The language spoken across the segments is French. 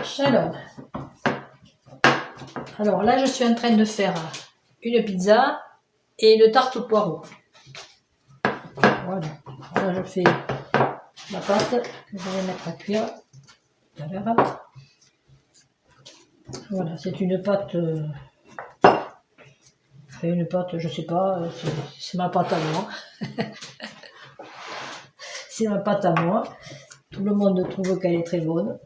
Shalom. Alors là, je suis en train de faire une pizza et une tarte au poireau. Voilà. Là, je fais la pâte que je vais mettre à cuire tout à l'heure. Voilà, c'est une pâte. Une pâte, je sais pas, c'est ma pâte à moi. C'est ma pâte à moi. Tout le monde trouve qu'elle est très bonne.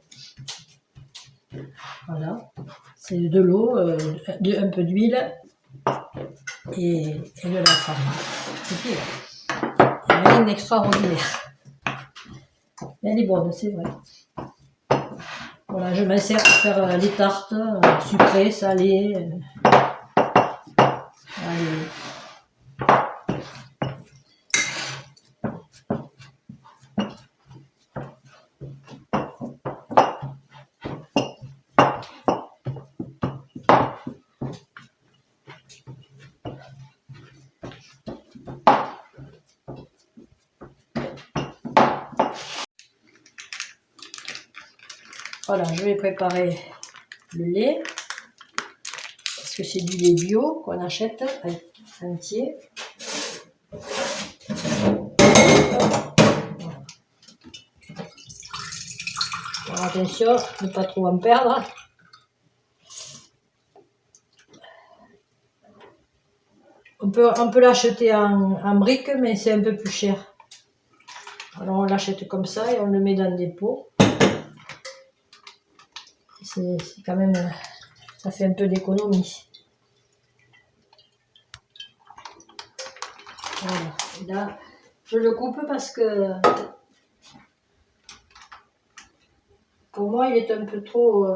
Voilà. C'est de l'eau, un peu d'huile et de la farine. C'est tout. Rien d'extraordinaire. Elle est bonne, c'est vrai. Voilà, je m'en sers pour faire les tartes sucrées, salées. Allez. Voilà, je vais préparer le lait, parce que c'est du lait bio qu'on achète entier. Alors attention, ne pas trop en perdre. On peut l'acheter en briques, mais c'est un peu plus cher. Alors on l'achète comme ça et on le met dans des pots. C'est quand même, ça fait un peu d'économie. Voilà. Et là, je le coupe parce que pour moi il est un peu trop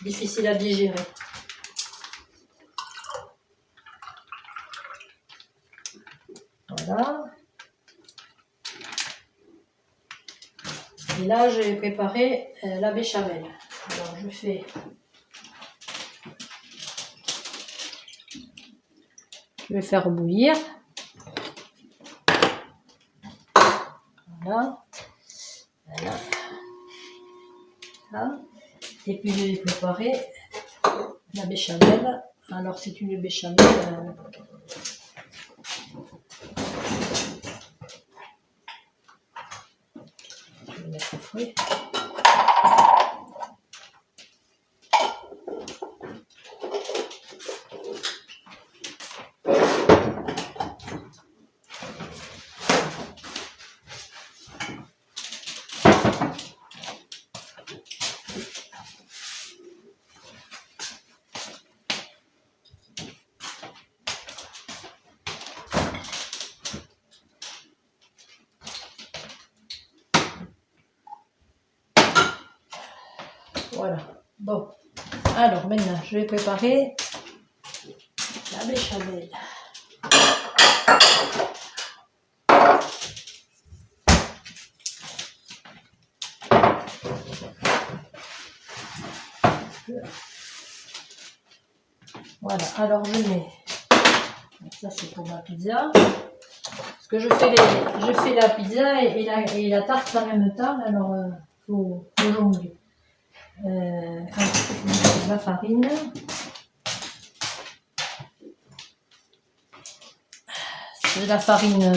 difficile à digérer. Voilà. Et là, je vais préparer la béchamel. Alors, je vais faire bouillir. Voilà. Voilà. Là. Et puis, je vais préparer la béchamel. Alors, c'est une béchamel. Je vais mettre au fouet. Voilà. Bon. Alors, maintenant, je vais préparer la béchamel. Voilà, alors je mets, ça c'est pour ma pizza, parce que je fais la pizza et la tarte en même temps, alors faut jongler. La farine, c'est de la farine,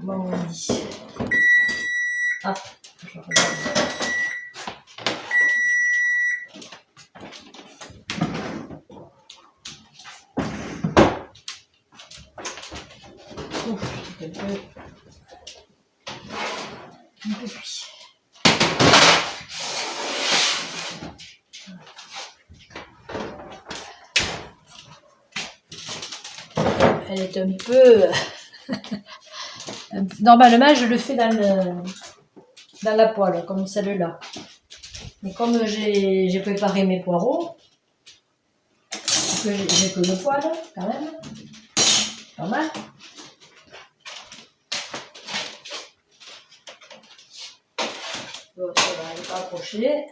comment on dit, ah, je regarde. Un peu cuit. Elle est un peu... Normalement, je le fais dans la poêle, comme celle-là. Mais comme j'ai préparé mes poireaux, que j'ai que le poêle, quand même, pas mal. Bon, ça va, elle n'est pas accrochée,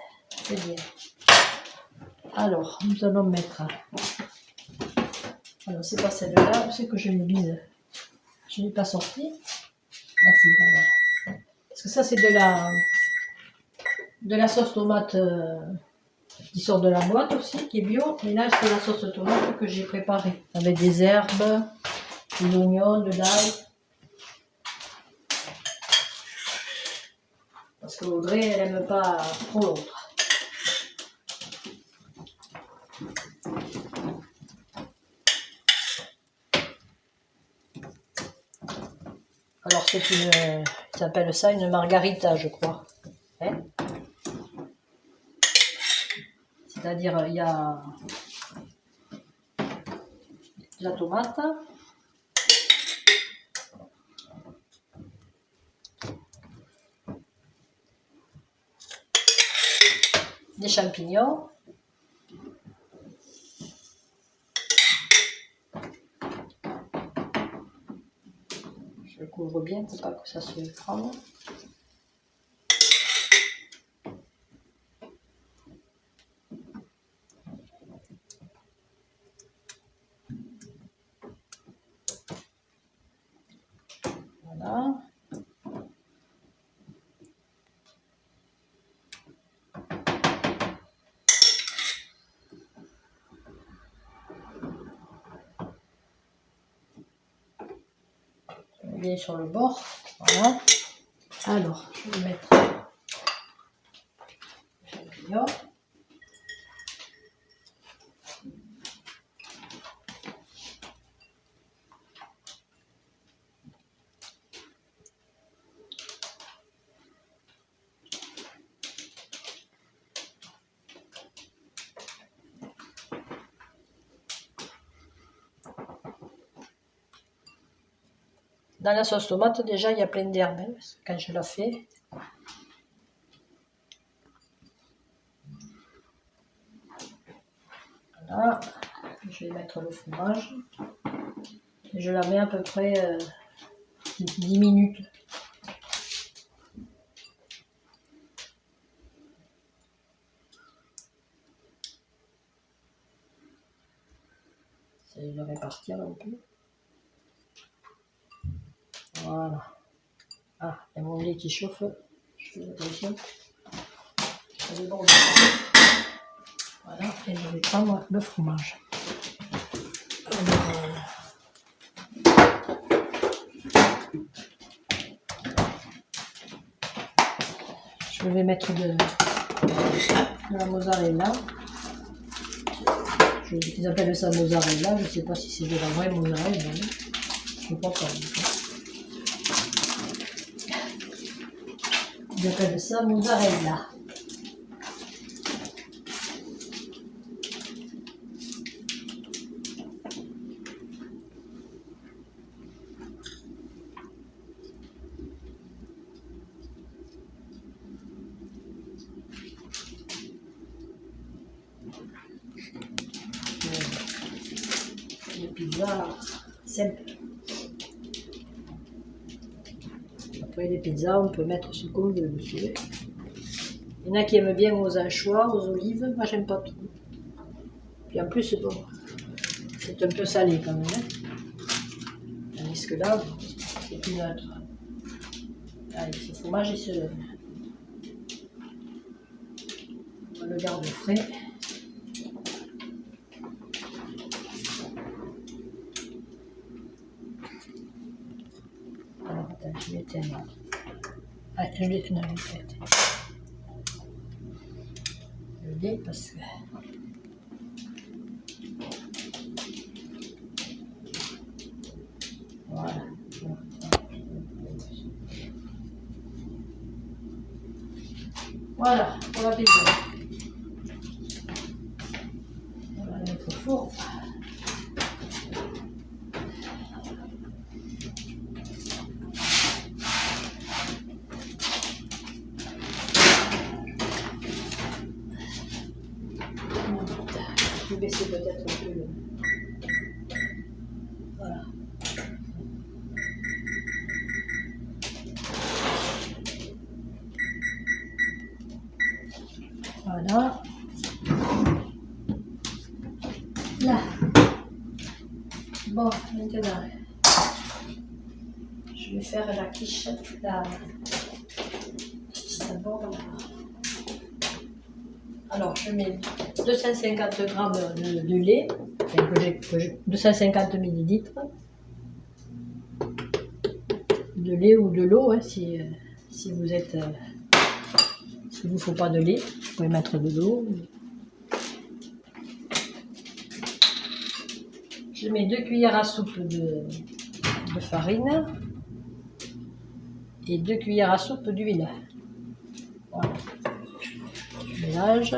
c'est bien. Alors, nous allons mettre... Alors, c'est pas celle-là, où c'est que je l'ai mise? Je ne l'ai pas sortie. Ah si, voilà. Parce que ça, c'est de la de la sauce tomate qui sort de la boîte aussi, qui est bio. Et là, c'est la sauce tomate que j'ai préparée avec des herbes, des oignons, de l'ail. Parce que Audrey, elle n'aime pas trop l'autre. Alors c'est une, ils appellent ça une margarita, je crois. Hein? C'est-à-dire il y a la tomate, des champignons, je le couvre bien pour pas que ça se crame. Voilà. Bien sur le bord. Voilà. Alors, je vais mettre les champignons. Dans la sauce tomate, déjà, il y a plein d'herbes, hein, quand je la fais. Voilà. Je vais mettre le fromage. Et je la mets à peu près 10 minutes. C'est de répartir un peu. Voilà. Ah, il y a mon lait qui chauffe. Je fais attention. Ça déborde. Voilà, et je vais prendre le fromage. Je vais mettre de la mozzarella. Ils appellent ça mozzarella. Je ne sais pas si c'est de la vraie mozzarella. Je ne crois pas. Ils appellent ça mozzarella. Les pizzas simples. Après les pizzas, on peut mettre ce qu'on veut dessus. Il y en a qui aiment bien aux anchois, aux olives. Moi, j'aime pas trop. Puis en plus, bon, c'est un peu salé quand même. Hein. Tandis que là, c'est plus neutre. Allez, ce fromage, on le garde frais. Alors, attends, je vais éteindre. Ah, je vais éteindre le lait parce que... Voilà. Voilà, pour la pizza. On va la mettre au four. Je vais baisser peut-être un peu le... Voilà. Voilà. Là. Bon, maintenant, je vais faire la quiche. D'abord, Alors, je mets 250 g de lait, enfin, 250 ml de lait ou de l'eau, hein, si vous êtes... s'il ne vous faut pas de lait, vous pouvez mettre de l'eau. Je mets 2 cuillères à soupe de farine et 2 cuillères à soupe d'huile. Voilà. Je mélange.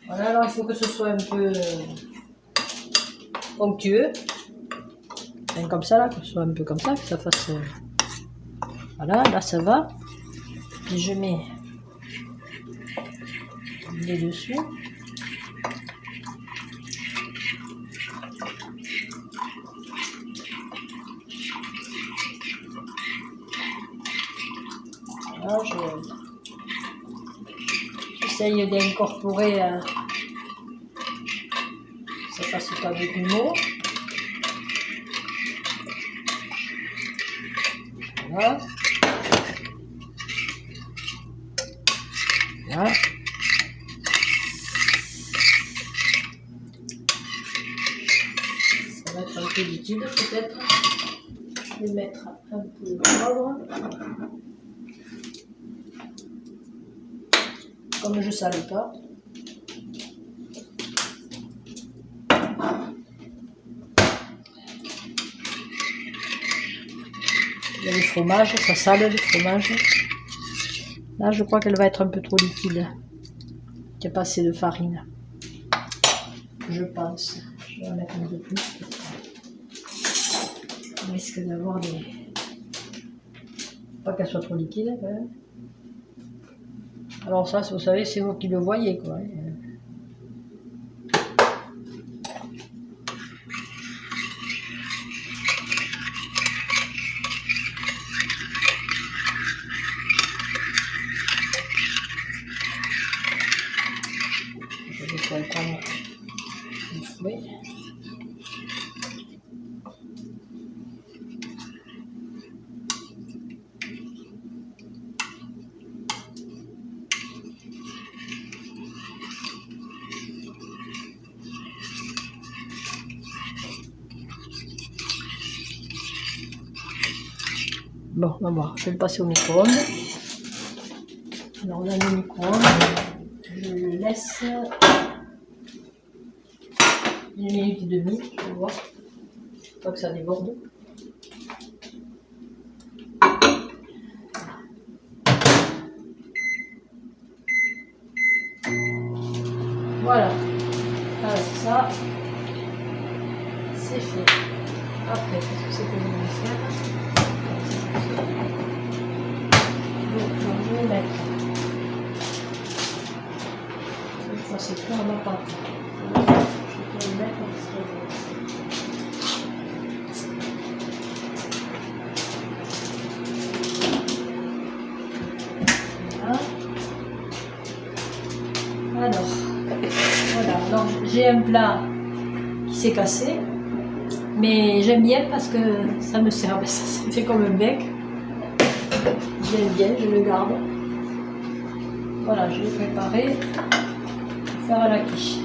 Voilà, alors il faut que ce soit un peu onctueux. Enfin, comme ça, là, que ce soit un peu comme ça, que ça fasse... voilà, là ça va. Puis je mets le lait dessus. Voilà, j'essaye d'incorporer... ça fasse pas de grumeaux. Voilà. Voilà. Ça va être un peu liquide peut-être. Je vais mettre un peu de poivre. Comme je ne savais pas. Il y a le fromage, ça sale le fromage. Là, je crois qu'elle va être un peu trop liquide. Il n'y a pas assez de farine. Je pense. Je vais en mettre un peu plus. On risque d'avoir des... Pas qu'elle soit trop liquide quand même. Alors ça, vous savez, c'est vous qui le voyez, quoi. Je vais prendre le fouet. Bon, on va voir. Je vais le passer au micro-ondes. Alors, on a le micro-ondes. Je le laisse 1 minute et demie. Je vais voir. Pas que ça déborde. Voilà. Alors, ça, c'est fait. Après, qu'est-ce que c'est que je vais faire? Je vais mettre. Je fasse tout à ma pâte. Je vais le mettre parce que voilà. Alors, voilà. Alors, j'ai un plat qui s'est cassé, mais j'aime bien parce que ça me sert. Ça fait comme un bec. J'aime bien, je le garde. Voilà, je l'ai préparé pour faire à la quiche.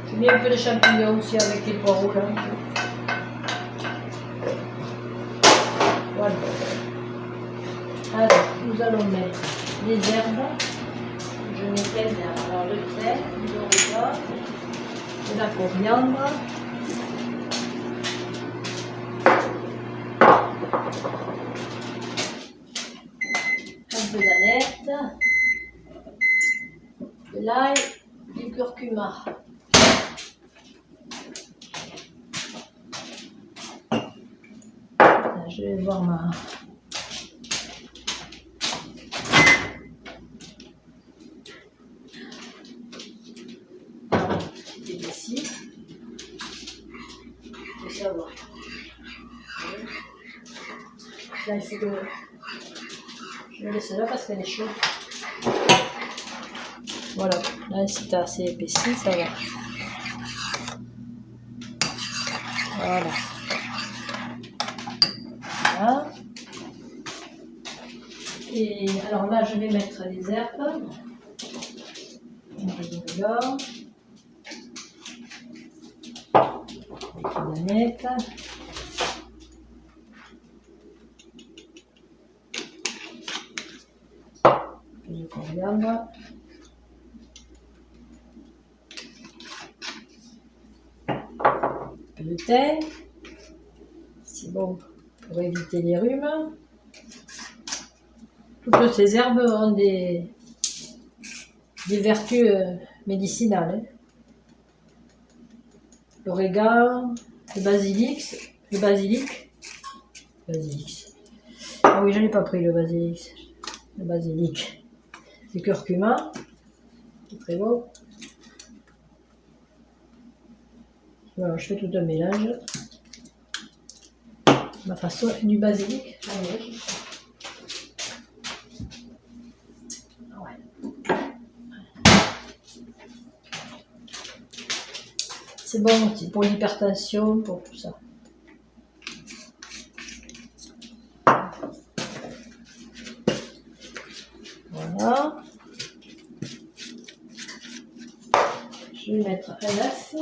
J'ai mis un peu de champignons aussi avec les poireaux là. Voilà. Alors, nous allons mettre les herbes. Je mets quelles herbes? Alors, le thym, l'oréga, de la coriandre. l'ail, du curcuma. Là, je vais voir ma... Ici. Il faut savoir. Là, il faut que je le laisse là parce qu'elle est chaude. Voilà, là c'est assez épaissi, ça va. Voilà. Voilà. Et alors là, je vais mettre les herbes. Là. Mettre. Du coriandre. Un peu de thym. C'est bon pour éviter les rhumes. Toutes ces herbes ont des vertus médicinales. Hein. L'origan, le basilic. Ah oui, je n'ai pas pris le basilic. Le curcuma, c'est très bon. Voilà, je fais tout un mélange. Ma façon du basilic. C'est bon aussi pour l'hypertension, pour tout ça. Voilà. Je vais mettre un œuf.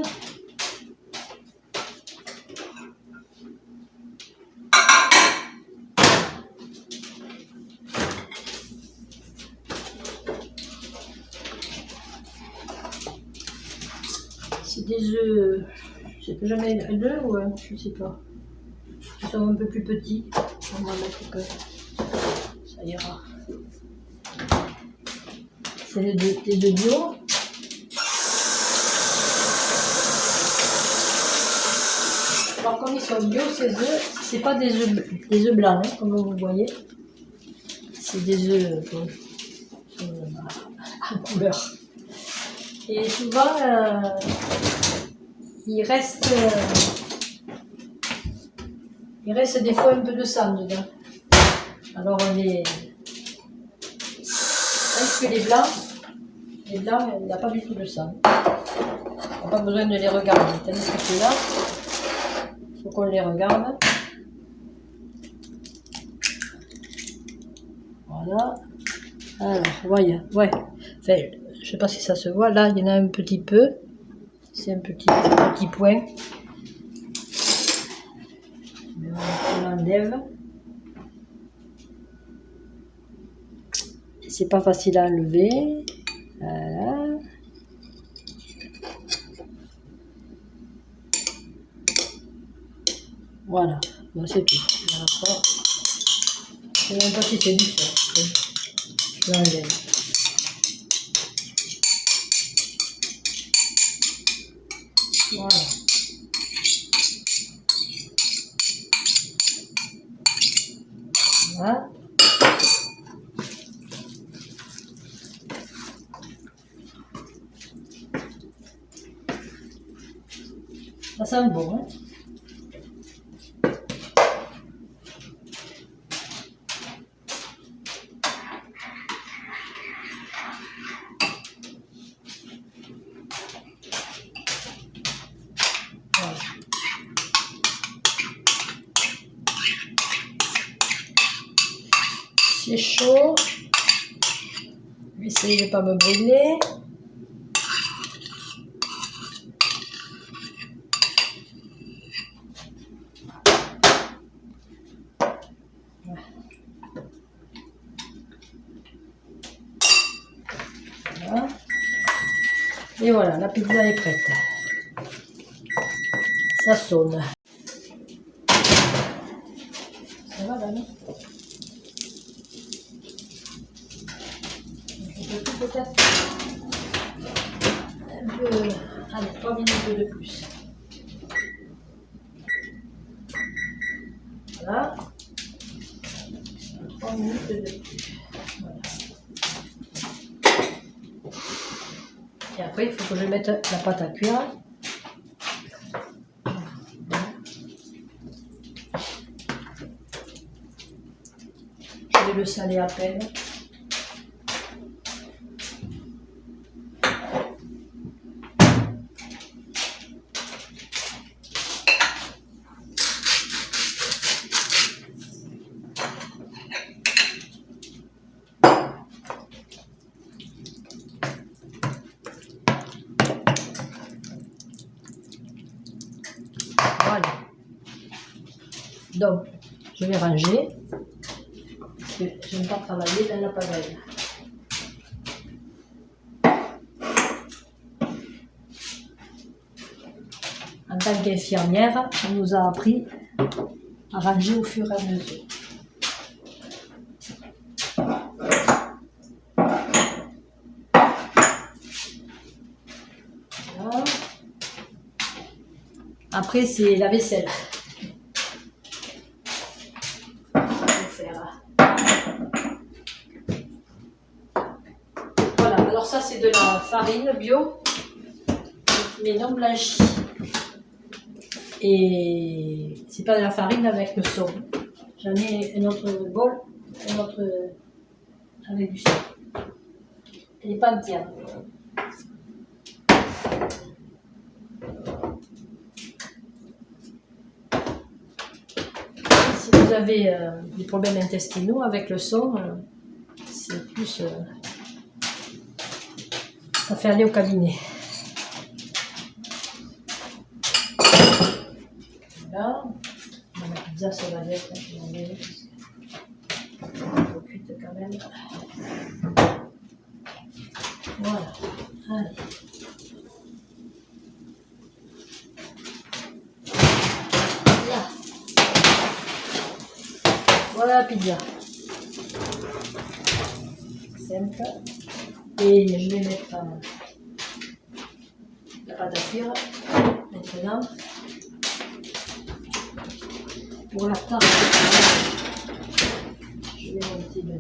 C'est des œufs, je sais plus jamais, deux ou un, je sais pas. Ils sont un peu plus petits. On va mettre que ça ira. C'est des œufs bio. Alors comme ils sont bio, ces œufs, c'est pas des œufs blancs, hein, comme vous voyez. C'est des œufs en couleur. Et souvent, il reste des fois un peu de sang dedans. Alors parce que les blancs, il n'y a pas du tout de sang. On n'a pas besoin de les regarder. Tandis que ceux-là, il faut qu'on les regarde. Voilà. Alors, voyez, ouais. Enfin, je sais pas si ça se voit. Là, il y en a un petit peu. C'est un petit point. On l'enlève. C'est pas facile à enlever. Voilà. Voilà. Bon, c'est tout. Je ne sais même pas si c'est du ça. Je l'enlève. Voilà. Voilà. Ça sent bon, hein? Voilà. C'est chaud. Je vais essayer de ne pas me brûler. Voilà. Et voilà, la pizza est prête. Ça sonne. Ça va là, non? Un peu plus peut-être. peu, allez, 3 minutes de plus. Voilà. 3 minutes de plus. Voilà. Et après, il faut que je mette la pâte à cuire. Je vais le saler à peine. Voilà. Donc, je vais ranger. Parce que je n'aime pas travailler dans la pagaille. En tant qu'infirmière, on nous a appris à ranger au fur et à mesure. Voilà. Après, c'est la vaisselle. Voilà, alors ça c'est de la farine bio, mais non blanchie. Et c'est pas de la farine avec le son. J'en ai un autre bol, un autre avec du son. Elle n'est pas entière. Si vous avez des problèmes intestinaux avec le son, c'est plus... ça fait aller au cabinet. Voilà. La pizza, ça va être un peu cuite quand même. Voilà. Allez. Là. Voilà la pizza. Simple. Et je vais mettre la pâte à cuire maintenant. Pour la tarte, je vais monter le...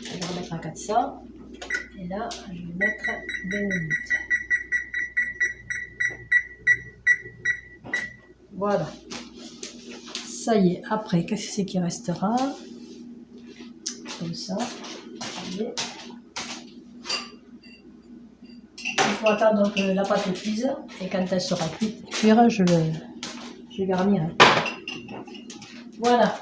Je vais remettre à 400. Et là, je vais mettre 20 minutes. Voilà. Ça y est. Après, qu'est-ce que c'est qui restera? Comme ça. Il faut attendre que la pâte cuise. Et quand elle sera cuire, je garnirai. Voilà.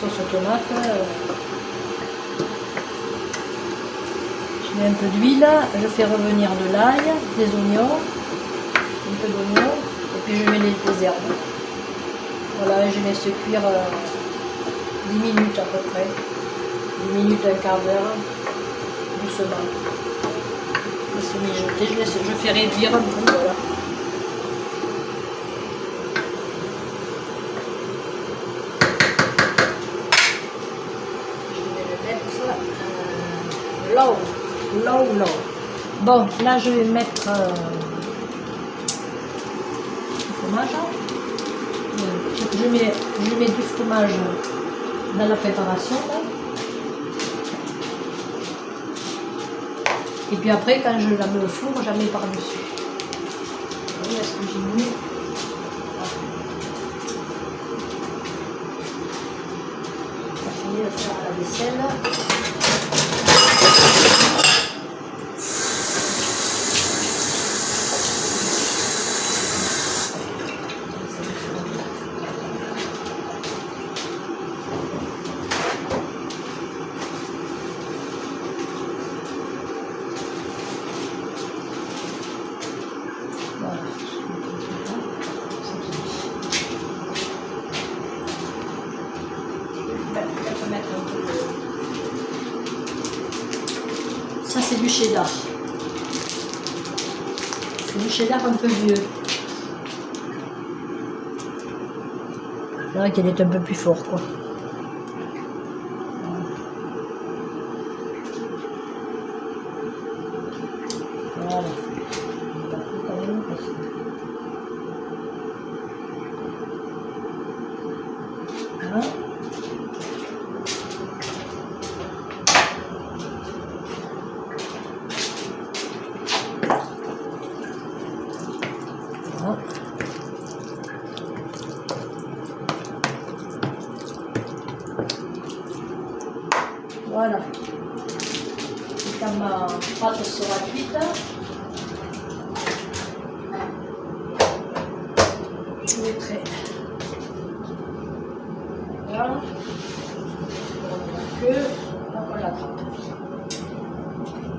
Sauce tomate, je mets un peu d'huile, je fais revenir de l'ail, des oignons, un peu d'oignons, et puis je mets les herbes. Voilà, je laisse cuire 10 minutes à peu près, 10 minutes, un quart d'heure, doucement. Je laisse mijoter, je fais réduire un peu, voilà. Low. Bon, là je vais mettre du fromage. Je mets du fromage dans la préparation. Là. Et puis après, quand je la mets au four, j'en mets par-dessus. Vous voyez ce que j'ai mis? On va finir de faire la vaisselle. Ça c'est du cheddar. C'est du cheddar un peu vieux. C'est vrai qu'il est un peu plus fort, quoi. Voilà. Voilà. Voilà. Et quand ma pâte sera cuite, je mettrai. Voilà. On la trappe.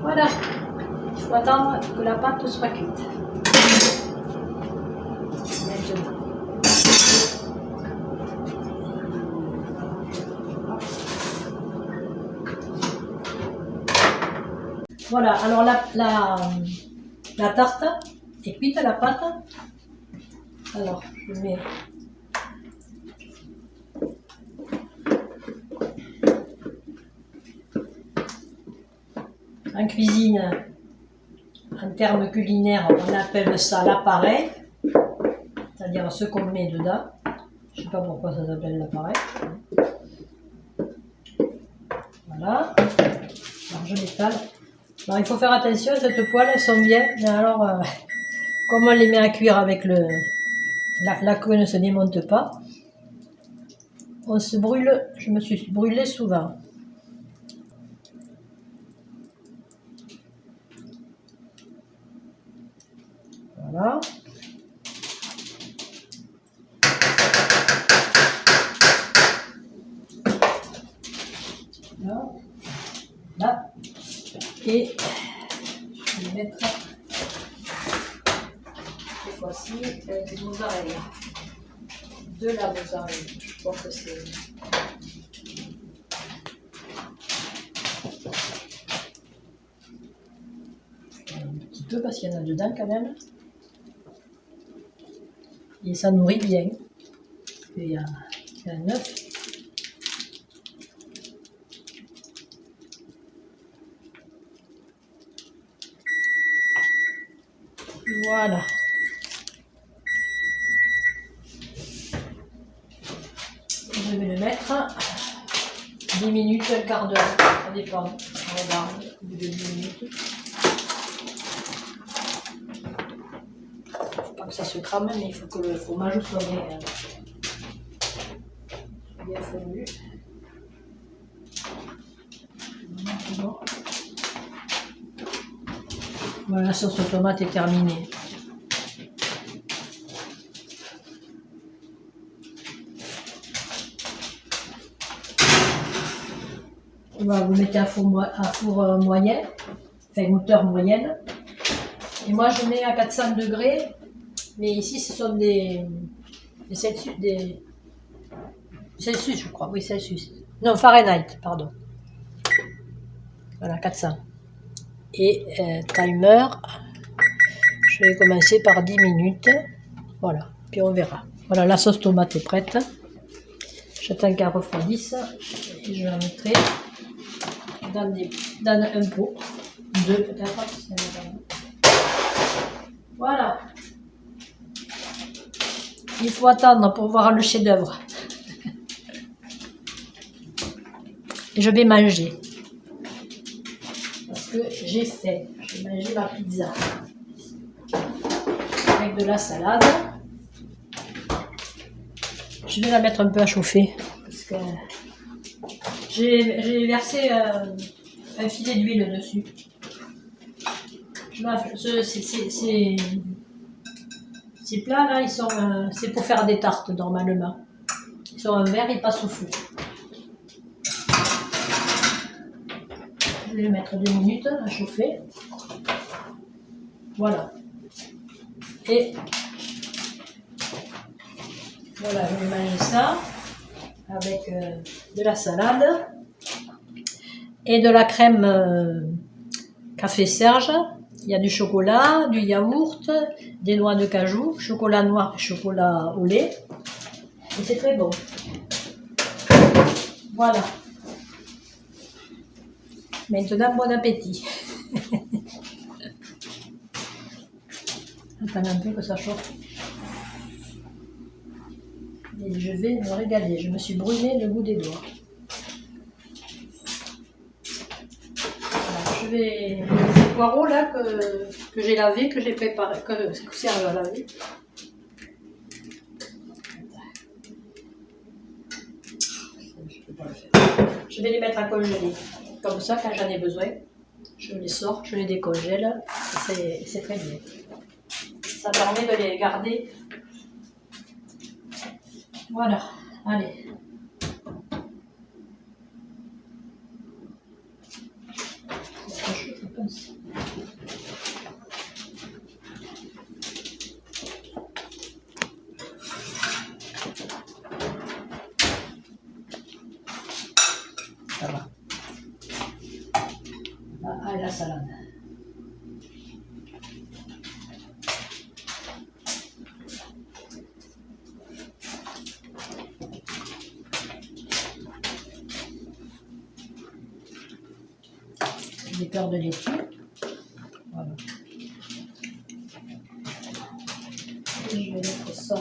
Voilà. Il faut attendre que la pâte soit cuite. Maintenant. Voilà, alors la tarte est cuite, la pâte. Alors, je mets en cuisine, en termes culinaires, on appelle ça l'appareil, c'est-à-dire ce qu'on met dedans. Je ne sais pas pourquoi ça s'appelle l'appareil. Voilà, alors je l'étale. Alors il faut faire attention, cette poêle, elles sont bien, mais alors, comme on les met à cuire avec la queue ne se démonte pas, on se brûle, je me suis brûlée souvent. Voilà. Là. Et je vais mettre cette fois-ci du mozzarella. De la mozzarella. Je pense que c'est. Un petit peu parce qu'il y en a dedans quand même. Et ça nourrit bien. Il y a un œuf. Voilà. Je vais le mettre 10 minutes, un quart d'heure, ça dépend. On regarde au bout de 10 minutes. Faut pas que ça se crame, mais il faut que le fromage soit bien fondu. Voilà, la sauce tomate est terminée. Voilà, vous mettez à four moyen, enfin hauteur moyenne. Et moi je mets à 400 degrés, mais ici ce sont des Celsius, Celsius je crois, oui Celsius. Non, Fahrenheit, pardon. Voilà, 400. Et timer, je vais commencer par 10 minutes. Voilà, puis on verra. Voilà, la sauce tomate est prête. J'attends qu'elle refroidisse et je la mettrai dans un pot. Deux peut-être. Voilà. Il faut attendre pour voir le chef-d'œuvre. Et je vais manger. Parce que j'ai faim. Je vais manger ma pizza. Avec de la salade. Je vais la mettre un peu à chauffer. Parce que j'ai versé un filet d'huile dessus. Ces plats là, ils sont, c'est pour faire des tartes normalement. Ils sont en verre, ils passent au four. Je vais les mettre 2 minutes à chauffer. Voilà. Et voilà, je vais manger ça avec de la salade et de la crème café Serge, il y a du chocolat, du yaourt, des noix de cajou, chocolat noir et chocolat au lait. Et c'est très bon. Voilà. Maintenant, bon appétit. Attends un peu que ça chauffe. Et je vais me régaler. Je me suis brûlé le bout des doigts. Voilà, je vais... Les poireaux là que j'ai lavé, que j'ai préparé, que Serge a lavé. Je vais les mettre à congeler. Comme ça, quand j'en ai besoin, je les sors, je les décongèle. C'est très bien. Ça permet de les garder. Voilà, allez. C'est chaud, je pense. Ça va. Ah, la salade. Des cœurs de laitue. Voilà. Et je vais mettre ça.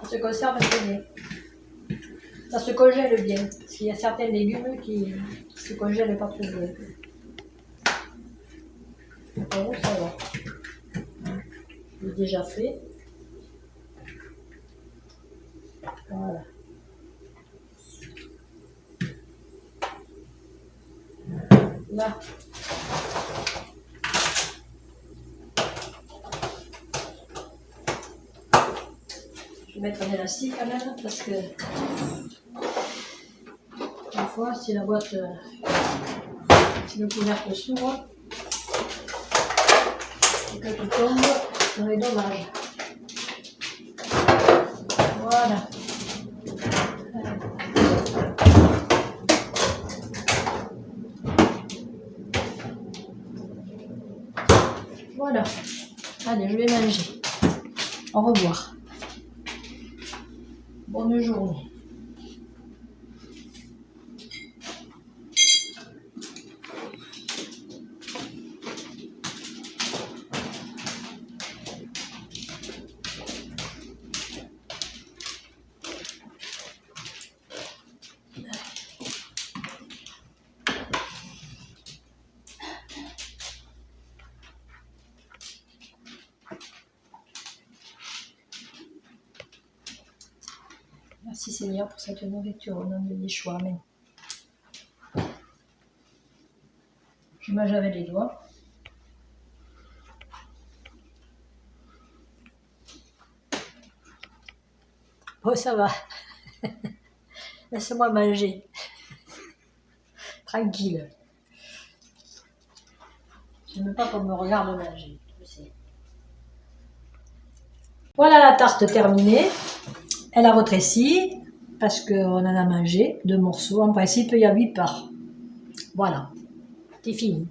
Ça se conserve très bien. Ça se congèle bien. Parce qu'il y a certains légumes qui se congèlent pas trop bien. Oh, ça va. Je l'ai déjà fait. Voilà. Là. Je vais mettre un élastique quand même parce que une fois si la boîte, si le couvercle s'ouvre et que tout tombe, ça serait dommage. Voilà. Voilà. Allez, je vais manger. Au revoir. Bonne journée. Merci Seigneur pour cette nourriture au nom de Yeshua. Amen. Je mange avec les doigts. Oh, ça va. Laisse-moi manger. Tranquille. Je n'aime pas qu'on me regarde manger. Je sais. Voilà la tarte terminée. Elle a rétréci parce qu'on en a mangé 2 morceaux. En principe, il y a 8 parts. Voilà. C'est fini.